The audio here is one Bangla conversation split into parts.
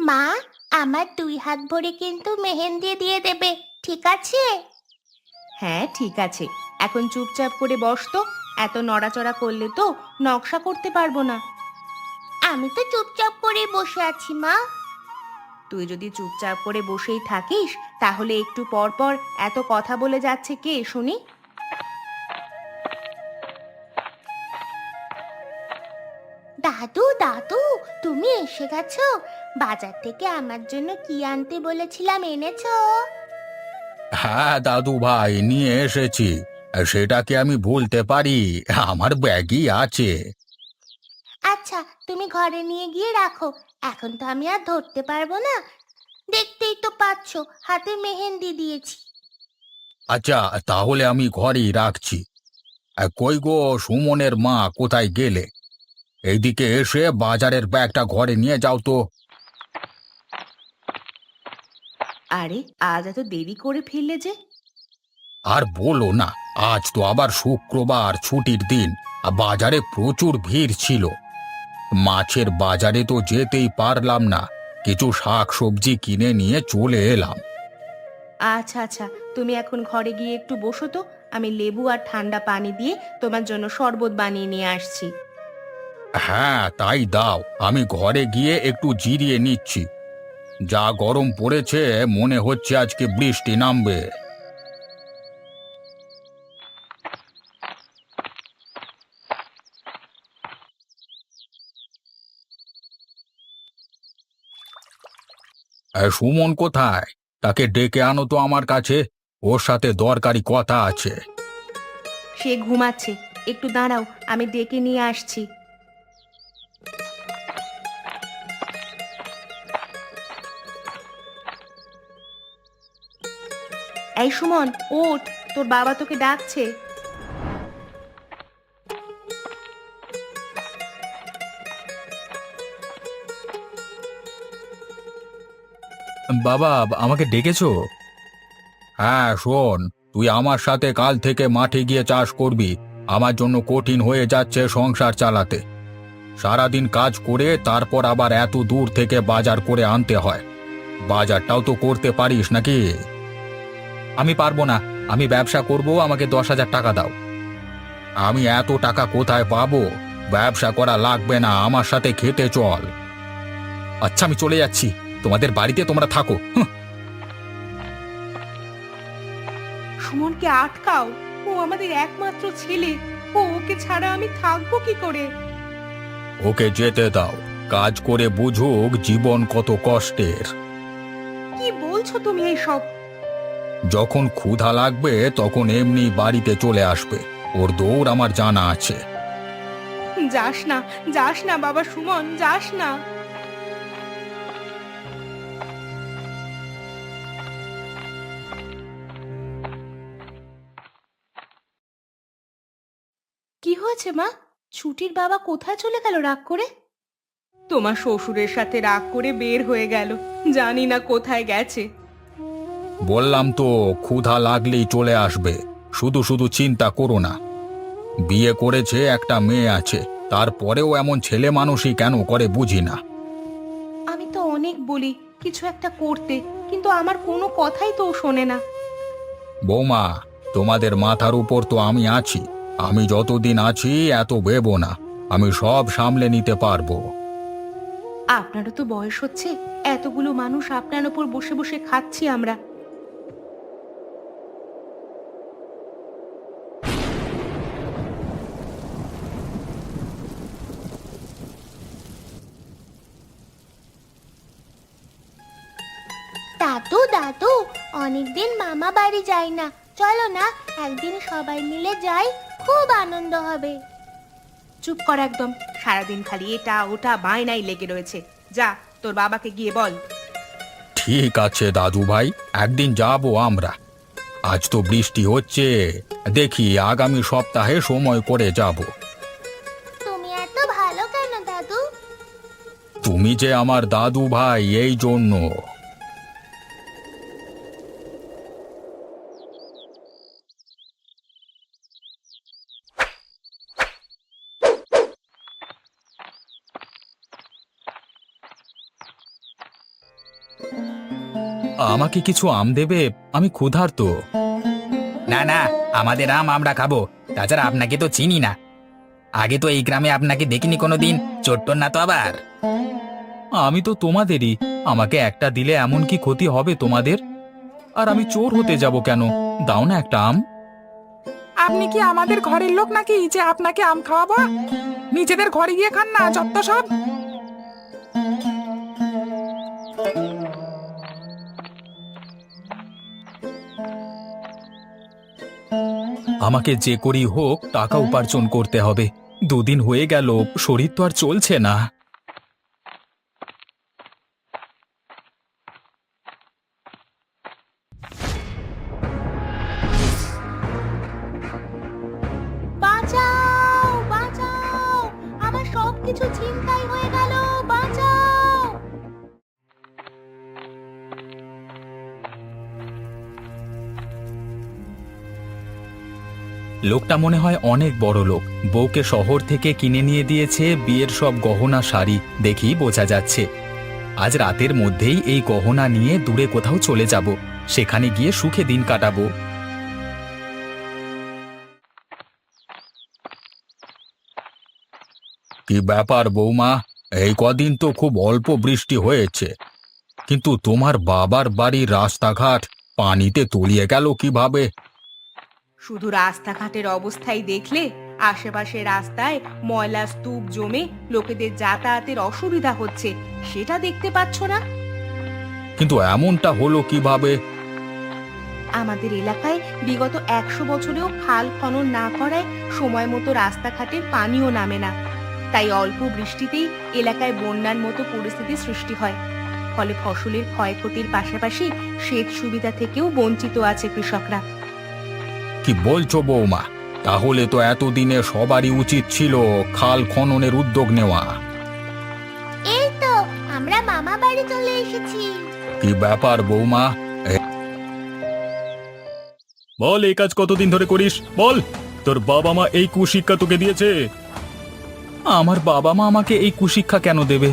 মা, আমার 2 হাত ভরে কিন্তু মেহেন্দি দিয়ে দেবে, ঠিক আছে? হ্যাঁ ঠিক আছে, এখন চুপচাপ করে বস তো। এত নড়াচড়া করলে তো নকশা করতে পারবো না। আমি তো চুপচাপ করে বসে আছি মা। তুই যদি চুপচাপ করে বসেই থাকিস তাহলে একটু পর পর এত কথা বলে যাচ্ছে কে শুনি? দাদু দাদু, তুমি এসে গেছো? বাজার থেকে আমার জন্য কি আনতে বলেছিলাম এনেছো? হ্যাঁ দাদু ভাই, নিয়ে এসেছি। সেটা কি আমি ভুলতে পারি? আমার ব্যাগই আছে। আচ্ছা, তুমি ঘরে নিয়ে গিয়ে রাখো। এখন তো আমি আর ধরতে পারবো না। দেখতেই তো পাচ্ছো, হাতে মেহেন্দি দিয়েছি। আচ্ছা, তাহলে আমি ঘরেই রাখছি। কই গো, সুমনের মা কোথায় গেলে? এইদিকে এসে বাজারের ব্যাগটা ঘরে নিয়ে যাও তো। আরে, আজ এত দেরি করে ফিরলে যে? আর বলো না, আজ তো আবার শুক্রবার, ছুটির দিন। বাজারে প্রচুর ভিড় ছিল। মাছের বাজারে তো যেতেই পারলাম না। কিছু শাক সবজি কিনে নিয়ে চলে এলাম। আচ্ছা আচ্ছা, তুমি এখন ঘরে গিয়ে একটু বসো তো। আমি লেবু আর ঠান্ডা পানি দিয়ে তোমার জন্য শরবত বানিয়ে নিয়ে আসছি। হ্যাঁ তাই দাও, আমি ঘরে গিয়ে একটু জিরিয়ে নিচ্ছি। যা গরম পড়েছে, মনে হচ্ছে আজকে বৃষ্টি নামবে। সুমন কোথায়? তাকে ডেকে আনো তো আমার কাছে। ওর সাথে দরকারি কথা আছে। সে ঘুমাচ্ছে, একটু দাঁড়াও, আমি ডেকে নিয়ে আসছি। এই সুমন, ওঠ, তোর বাবা তোকে ডাকছে। বাবা, আমাকে ডেকেছো? হ্যাঁ শোন, তুই আমার সাথে কাল থেকে মাঠে গিয়ে চাষ করবি। আমার জন্য কঠিন হয়ে যাচ্ছে সংসার চালাতে। সারাদিন কাজ করে তারপর আবার এত দূর থেকে বাজার করে আনতে হয়। বাজারটাও তো করতে পারিস নাকি? আমি পারবো না। আমি ব্যবসা করব, আমাকে 10,000 টাকা দাও। আমি এত টাকা কোথায় পাবো? ব্যবসা করা লাগবে না, আমার সাথে খেতে চল। আচ্ছা, আমি চলে যাচ্ছি। তোমাদের বাড়িতে তোমরা থাকো। হুঁ। সুমনকে আটকাও, ও আমাদের একমাত্র ছেলে। ওকে ছাড়া আমি থাকবো কি করে? ওকে যেতে দাও। কাজ করে বুঝুক জীবন কত কষ্টের। কি বলছো তুমি এইসব? যখন ক্ষুধা লাগবে তখন এমনি বাড়িতে চলে আসবে। ওর দৌড় আমার জানা আছে। যাস না, যাস না বাবা সুমন, যাস না। কি হয়েছে মা? ছুটির বাবা কোথায় চলে গেল রাগ করে? তোমার শ্বশুরের সাথে রাগ করে বের হয়ে গেল, জানি না কোথায় গেছে। বললাম তো, ক্ষুধা লাগলেই চলে আসবে। শুধু শুধু চিন্তা করো না। বিয়ে করেছে, একটা মেয়ে আছে, তারপরেও এমন ছেলে মানুষই কেন করে বুঝি না। আমি তো অনেক বলি কিছু একটা করতে, কিন্তু আমার কোনো কথাই তো ও শোনে না। বৌমা, তোমাদের মাথার উপর তো আমি আছি। আমি যতদিন আছি এত ভেবো না। আমি সব সামলে নিতে পারবো। আপনারও তো বয়স হচ্ছে, এতগুলো মানুষ আপনার ওপর বসে বসে খাচ্ছি আমরা। দাদু দাদু, অনেকদিন মামা বাড়ি যাই না। চলো না, একদিন সবাই মিলে যাই, খুব আনন্দ হবে। চুপ কর একদম, সারাদিন খালি এটা ওটা বায়নাই লেগে রয়েছে। যা, তোর বাবাকে গিয়ে বল। ঠিক আছে দাদু ভাই, একদিন যাবো আমরা। আজ তো বৃষ্টি হচ্ছে, দেখি আগামী সপ্তাহে সময় করে যাব। তুমি এত ভালো কেন দাদু? তুমি যে আমার দাদু ভাই, এই জন্য। আমাকে কিছু আম দেবে? আমি ক্ষুধার্ত। না না, আমাদের আম আমরা খাবো। তাছাড়া আপনাকে তো চিনি না, আগে তো এই গ্রামে আপনাকে দেখিনি কোনোদিন। চোট্টন না তো আবার? আমি তো তোমাদেরই, আমাকে একটা দিলে এমন কি ক্ষতি হবে তোমাদের? আর আমি চোর হতে যাব কেন? দাও না একটা আম। আপনি কি আমাদের ঘরের লোক নাকি যে আপনাকে আম খাওয়াবো? নিজেদের ঘরে গিয়ে খান না, যত সব। আমাকে যে করি হোক টাকা উপার্জন করতে হবে। দুদিন হয়ে গেল, শরীর তো আর চলছে না। বাঁচাও বাঁচাও, আমার সবকিছু ছিনতাই হয়ে গেল, বাঁচাও। লোকটা মনে হয় অনেক বড় লোক। বউকে শহর থেকে কিনে নিয়ে দিয়েছে বিয়ের সব গহনা শাড়ি, দেখেই বোঝা যাচ্ছে। আজ রাতের মধ্যেই এই গহনা নিয়ে দূরে কোথাও চলে যাব, সেখানে গিয়ে সুখে দিন কাটাবো। কি ব্যাপার বৌমা, এই কদিন তো খুব অল্প বৃষ্টি হয়েছে, কিন্তু তোমার বাবার বাড়ির রাস্তাঘাট পানিতে তলিয়ে গেল কিভাবে? শুধু রাস্তাঘাটের অবস্থাই দেখলে আশেপাশে রাস্তায় ময়লা স্তূপ জমে লোকেদের যাতায়াতের অসুবিধা হচ্ছে, সেটা দেখতে পাচ্ছ না? কিন্তু এমনটা হলো কিভাবে? আমাদের এলাকায় বিগত 100 বছরেও খাল খনন না করায় সময় মতো রাস্তাঘাটের পানিও নামে না। তাই অল্প বৃষ্টিতেই এলাকায় বন্যার মতো পরিস্থিতি সৃষ্টি হয়। ফলে ফসলের ক্ষয়ক্ষতির পাশাপাশি সেচ সুবিধা থেকেও বঞ্চিত আছে কৃষকরা। কি বলছো বৌমা? তাহলে তো এতদিনে সবারই উচিত ছিল খাল খননের উদ্যোগ নেওয়া। এই তো আমরা মামা বাড়ি চলে এসেছি। কি ব্যাপার বৌমা? বল, এই কাজ কতদিন ধরে করিস? বল, তোর বাবা মা এই কুশিক্ষা তোকে দিয়েছে? আমার বাবা মা আমাকে এই কুশিক্ষা কেন দেবে?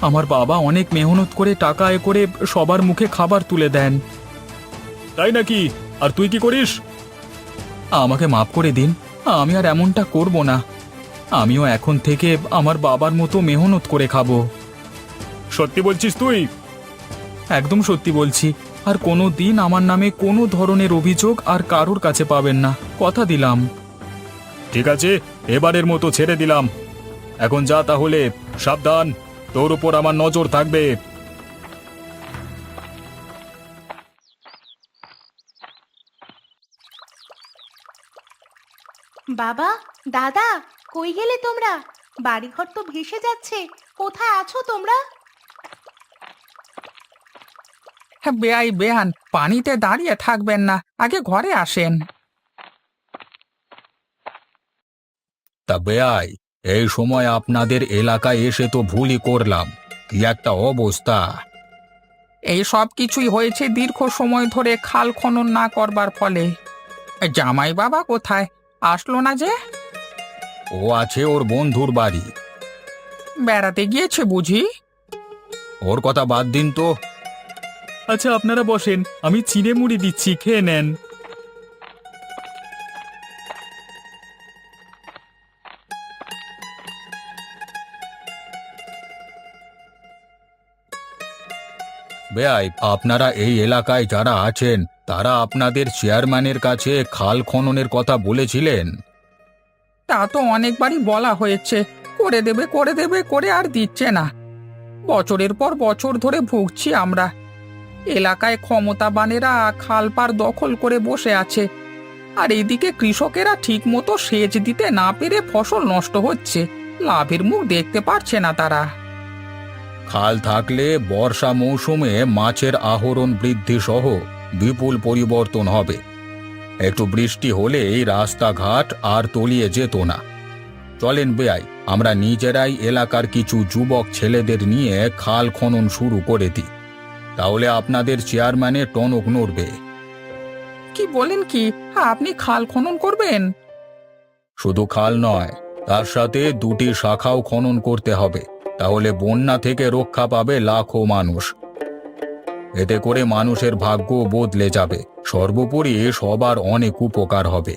আমার বাবা অনেক মেহনত করে টাকা আয় করে সবার মুখে খাবার তুলে দেন। তাই নাকি? আর তুই কি করিস? আমাকে মাফ করে দিন, আমি আর এমনটা করব না। আমিও এখন থেকে আমার বাবার মতো মেহনত করে খাবো। সত্যি বলছিস তুই? একদম সত্যি বলছি। আর কোনো দিন আমার নামে কোনো ধরনের অভিযোগ আর কারোর কাছে পাবেন না, কথা দিলাম। ঠিক আছে, এবারের মতো ছেড়ে দিলাম। এখন যা তাহলে, সাবধান, তোর উপর আমার নজর থাকবে। বাবা, দাদা, কই গেলে তোমরা? বাড়িঘর তো ভেসে যাচ্ছে, কোথায় আছো তোমরা? বেআই বেয়ান, পানিতে দাঁড়িয়ে থাকবেন না, আগে ঘরে আসেন। তা বেয়াই, এই সময় আপনাদের এলাকায় এসে তো ভুলই করলাম। কি একটা অবস্থা! এই সব কিছুই হয়েছে দীর্ঘ সময় ধরে খাল খনন না করবার ফলে। জামাই বাবা কোথায়? আসলো না যে? ও আছে ওর বন্ধুর বাড়ি। বেড়াতে গিয়েছে বুঝি? ওর কথা বাদ দিন তো। আচ্ছা, আপনারা বসেন, আমি চিড়ে মুড়ি দিচ্ছি, খেয়ে নেন। বেয়াই, আপনারা এই এলাকায় যারা আছেন তারা আপনাদের চেয়ারম্যানের কাছে খাল খননের কথা বলেছিলেন? তা তো অনেকবারই বলা হয়েছে, করে দেবে করে দেবে করে আর দিচ্ছে না। বছরের পর বছর ধরে ভুগছি আমরা। এলাকায় ক্ষমতাবানেরা খালপার দখল করে বসে আছে, আর এইদিকে কৃষকেরা ঠিকমতো সেচ দিতে না পেরে ফসল নষ্ট হচ্ছে, লাভের মুখ দেখতে পারছে না তারা। খাল থাকলে বর্ষা মৌসুমে মাছের আহরণ বৃদ্ধি সহ বিপুল পরিবর্তন হবে। একটু বৃষ্টি হলে এই রাস্তাঘাট আর তলিয়ে যেত না। চলেন বেয়াই, আমরা নিজেরাই এলাকার কিছু যুবক ছেলেদের নিয়ে খাল খনন শুরু করে দিই, তাহলে আপনাদের চেয়ারম্যানের টনক নড়বে। কি বলেন কি? আপনি খাল খনন করবেন? শুধু খাল নয়, তার সাথে দুটি শাখাও খনন করতে হবে, তাহলে বন্যা থেকে রক্ষা পাবে লাখো মানুষ। এতে করে মানুষের ভাগ্য বদলে যাবে, সর্বোপরি সবার অনেক উপকার হবে।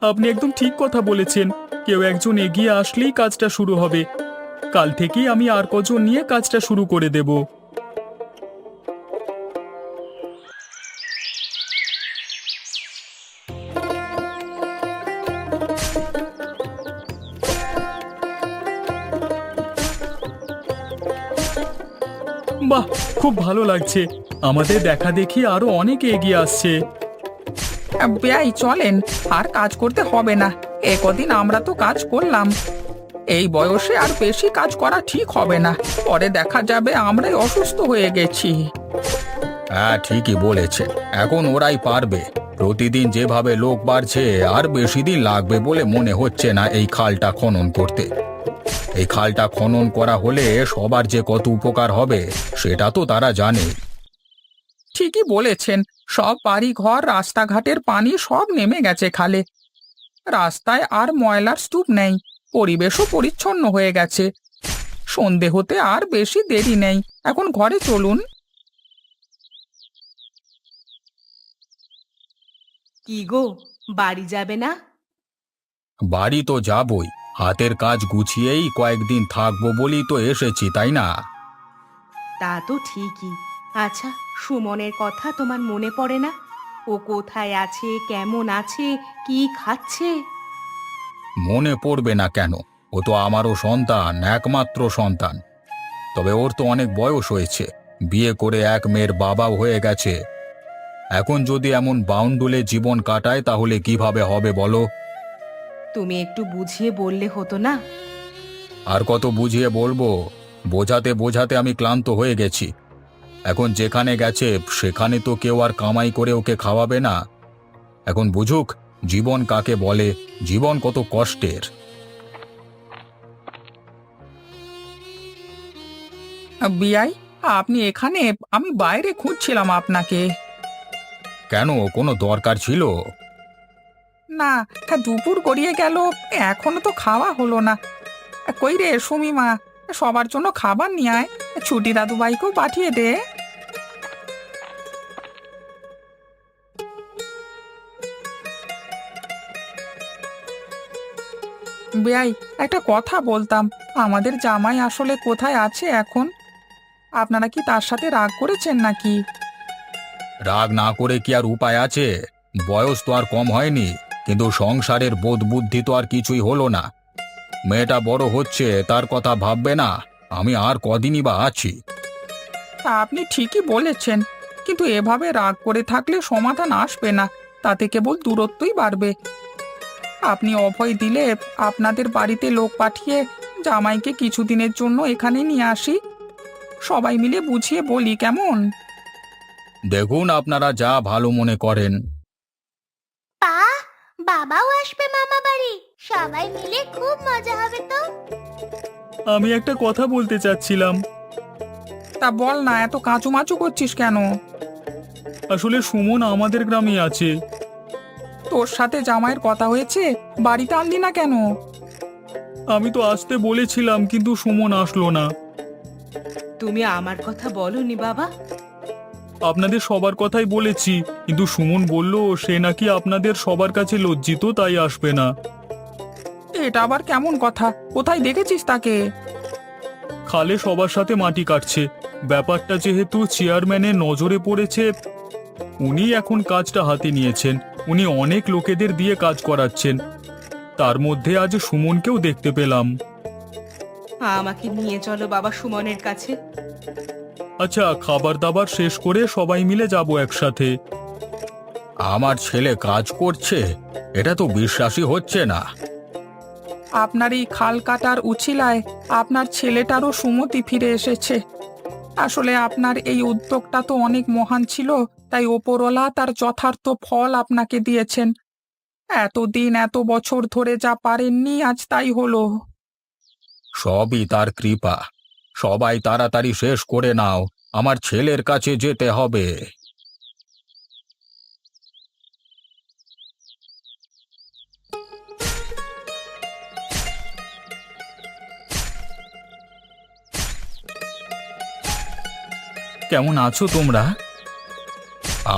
আপনি একদম ঠিক কথা বলেছেন। কেউ একজন এগিয়ে আসলেই কাজটা শুরু হবে। কাল থেকেই আমি আর কজন নিয়ে কাজটা শুরু করে দেব। বাহ, খুব ভালো লাগছে। আমাদের দেখা দেখি আরো অনেকে এগিয়ে আসছে। বেয়াই চলেন, আর কাজ করতে হবে না। এ কদিন আমরা তো কাজ করলাম, এই বয়সে আর বেশি কাজ করা ঠিক হবে না। পরে দেখা যাবে আমরাই অসুস্থ হয়ে গেছি। হ্যাঁ, ঠিকই বলেছে। এখন ওরাই পারবে। প্রতিদিন যেভাবে লোক বাড়ছে, আর বেশি দিন লাগবে বলে মনে হচ্ছে না এই খালটা খনন করতে। এই খালটা খনন করা হলে সবার যে কত উপকার হবে সেটা তো তারা জানে। ঠিকই বলেছেন, সব বাড়ি ঘর রাস্তাঘাটের পানি সব নেমে গেছে খালে। রাস্তায় আর ময়লার স্তূপ নেই, পরিবেশও পরিচ্ছন্ন হয়ে গেছে। সন্ধে হতে আর বেশি দেরি নেই, এখন ঘরে চলুন। কি গো, বাড়ি যাবে না? বাড়ি তো যাবই, হাতের কাজ গুছিয়েই কয়েকদিন থাকবো বলেই তো এসেছি, তাই না? তা তো ঠিকই। আচ্ছা, সুমনের কথা তোমার মনে পড়ে না? ও কোথায় আছে, কেমন আছে, কি খাচ্ছে? মনে পড়বে না কেন? ও তো আমারও সন্তান, একমাত্র সন্তান। তবে ওর তো অনেক বয়স হয়েছে, বিয়ে করে এক মেয়ের বাবাও হয়ে গেছে। এখন যদি এমন বাউন্ডুলে জীবন কাটায় তাহলে কিভাবে হবে বলো? তুমি একটু বুঝিয়ে বললে হতো না? আর কত বুঝিয়ে বলবো? বোঝাতে বোঝাতে আমি ক্লান্ত হয়ে গেছি। এখন যেখানে গেছে সেখানে তো কেউ আর কামাই করে ওকে খাওয়াবে না। এখন বুঝুক জীবন কাকে বলে, জীবন কত কষ্টের। বিয়াই, আপনি এখানে? আমি বাইরে খুঁজছিলাম আপনাকে। কেন, কোনো দরকার ছিল? না, দুপুর গড়িয়ে গেল, এখনো তো খাওয়া হলো না। কই রে সুমিমা, সবার জন্য খাবার নিয়ে আয়, ছুটি দাদুভাইকেও পাঠিয়ে দে। বেয়াই, একটা কথা বলতাম। আমাদের জামাই আসলে কোথায় আছে এখন? আপনারা কি তার সাথে রাগ করেছেন নাকি? রাগ না করে কি আর উপায় আছে? বয়স তো আর কম হয়নি, কিন্তু সংসারের বোধ বুদ্ধি তো আর কিছুই হলো না। মেয়েটা বড় হচ্ছে, তার কথা ভাববে না? আমি আর কদিনই বা আছি। তা আপনি ঠিকই বলেছেন, কিন্তু এভাবে রাগ করে থাকলে সমাধান আসবে না, তাতে কেবল দূরত্বই বাড়বে। আপনি অভয় দিলে আপনাদের বাড়িতে লোক পাঠিয়ে জামাইকে কিছুদিনের জন্য এখানে নিয়ে আসি, সবাই মিলে বুঝিয়ে বলি, কেমন? দেখুন আপনারা যা ভালো মনে করেন। পা, বাবাও আসবে মামা বাড়ি, সবাই মিলে খুব মজা হবে তো। আমি একটা কথা বলতে চাচ্ছিলাম। তা বল না, এত কাঁচুমাচু করছিস কেন? আসলে সুমন আমাদের গ্রামে আছে। তোর সাথে জামাইয়ের কথা হয়েছে? বাড়িতে আনলি না কেন? আমি তো আসতে বলেছিলাম, কিন্তু সুমন আসলো না। তুমি আমার কথা বলনি বাবা? আপনাদের সবার কথাই বলেছি, কিন্তু সুমন বলল সে নাকি আপনাদের সবার কাছে লজ্জিত, তাই আসবে না। এটা আবার কেমন কথা? কোথায় দেখেছিস তাকে? খালে সবার সাথে মাটি কাটছে। ব্যাপারটা যেহেতু চেয়ারম্যানের নজরে পড়েছে, উনি এখন কাজটা হাতে নিয়েছেন। উনি অনেক লোকেদের দিয়ে কাজ করাচ্ছেন। তার মধ্যে আজ সুমনকেও দেখতে পেলাম। আমাকে নিয়ে চলো বাবা সুমনের কাছে। আচ্ছা, খাবার দাবার শেষ করে সবাই মিলে যাব একসাথে। আমার ছেলে কাজ করছে, এটা তো বিশ্বাসই হচ্ছে না। আপনার এই খাল কাটার উছিলায় আপনার ছেলেটারও সুমতি ফিরে এসেছে। আসলে আপনার এই উদ্যোগটা তো অনেক মহান ছিল, তাই ওপরওয়ালা তার যথার্থ ফল আপনাকে দিয়েছেন। এতদিন এত বছর ধরে যা পারেননি, আজ তাই হলো। সবই তার কৃপা। সবাই তাড়াতাড়ি শেষ করে নাও, আমার ছেলের কাছে যেতে হবে। কেমন আছো তোমরা?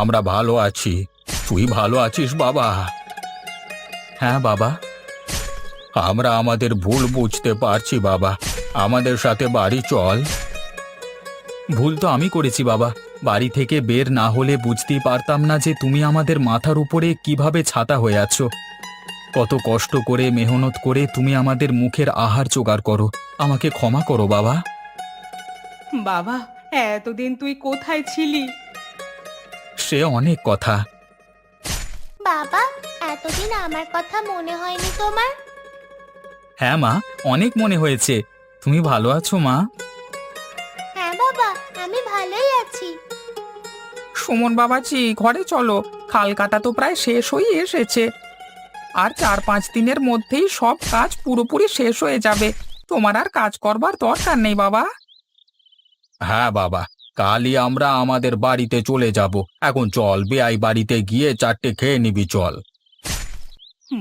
আমরা ভালো আছি। তুই ভালো আছিস বাবা? হ্যাঁ বাবা। আমরা আমাদের ভুল বুঝতে পারছি বাবা, আমাদের সাথে বাড়ি চল। ভুল তো আমি করেছি বাবা। বাড়ি থেকে বের না হলে বুঝতেই পারতাম না যে তুমি আমাদের মাথার উপরে কিভাবে ছাতা হয়ে আছো। কত কষ্ট করে মেহনত করে তুমি আমাদের মুখের আহার জোগাড় করো। আমাকে ক্ষমা করো বাবা। বাবা, এতদিন তুই কোথায় ছিলি? সে অনেক কথা। বাবা, এতদিন আমার কথা মনে হয়নি তোমার? হ্যাঁ মা, অনেক মনে হয়েছে। তুমি ভালো আছো মা? হ্যাঁ বাবা, আমি ভালোই আছি। সুমন বাবাজি, ঘরে চলো, খাল কাটা তো প্রায় শেষ হয়ে এসেছে। আর 4-5 দিনের মধ্যেই সব কাজ পুরোপুরি শেষ হয়ে যাবে। তোমার আর কাজ করবার দরকার নেই বাবা। হ্যাঁ বাবা, কালই আমরা আমাদের বাড়িতে চলে যাব। এখন চল, বেয়াই বাড়িতে গিয়ে 4টে খেয়ে নিবি, চল।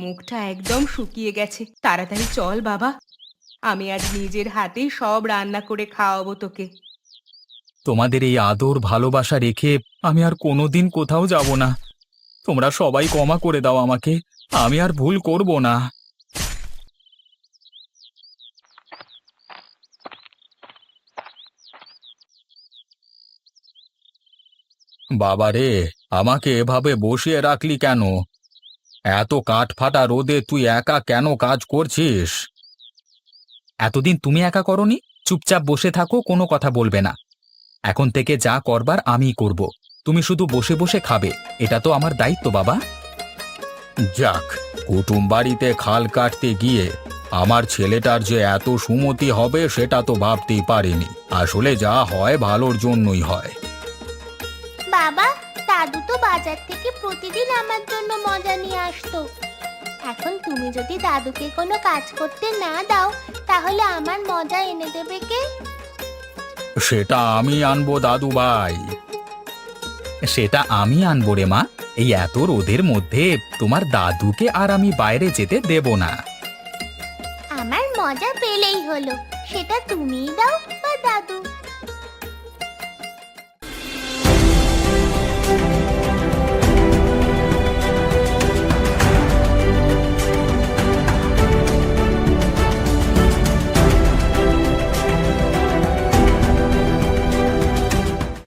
মুখটা একদম শুকিয়ে গেছে, তাড়াতাড়ি চল বাবা। আমি আজ নিজের হাতেই সব রান্না করে খাওয়াবো তোকে। তোমাদের এই আদর ভালোবাসা রেখে আমি আর কোনোদিন কোথাও যাব না। তোমরা সবাই ক্ষমা করে দাও আমাকে। আমি আর ভুল করব না। বাবা রে, আমাকে এভাবে বসিয়ে রাখলি কেন? এত কাঠফাটা রোদে তুই একা কেন কাজ করছিস? এতদিন তুমি একা করনি, চুপচাপ বসে থাকো, কোনো কথা বলবে না। এখন থেকে যা করবার আমিই করব। তুমি শুধু বসে বসে খাবে, এটা তো আমার দায়িত্ব বাবা। যাক, কুটুম বাড়িতে খাল কাটতে গিয়ে আমার ছেলেটার যে এত সুমতি হবে সেটা তো ভাবতেই পারিনি। আসলে যা হয় ভালোর জন্যই হয়। বাবা, দাদু তো বাজার থেকে প্রতিদিন আমার জন্য মজা নিয়ে আসতো। এখন তুমি যদি দাদুকে কোনো কাজ করতে না দাও, তাহলে আমার মজা এনে দেবে কে? সেটা আমি আনবো দাদু ভাই। সেটা আমি আনবো রে মা। এই এত রোদের মধ্যে তোমার দাদুকে আর আমি বাইরে যেতে দেব না। আমার মজা পেলেই হলো, সেটা তুমিই দাও বা দাদু।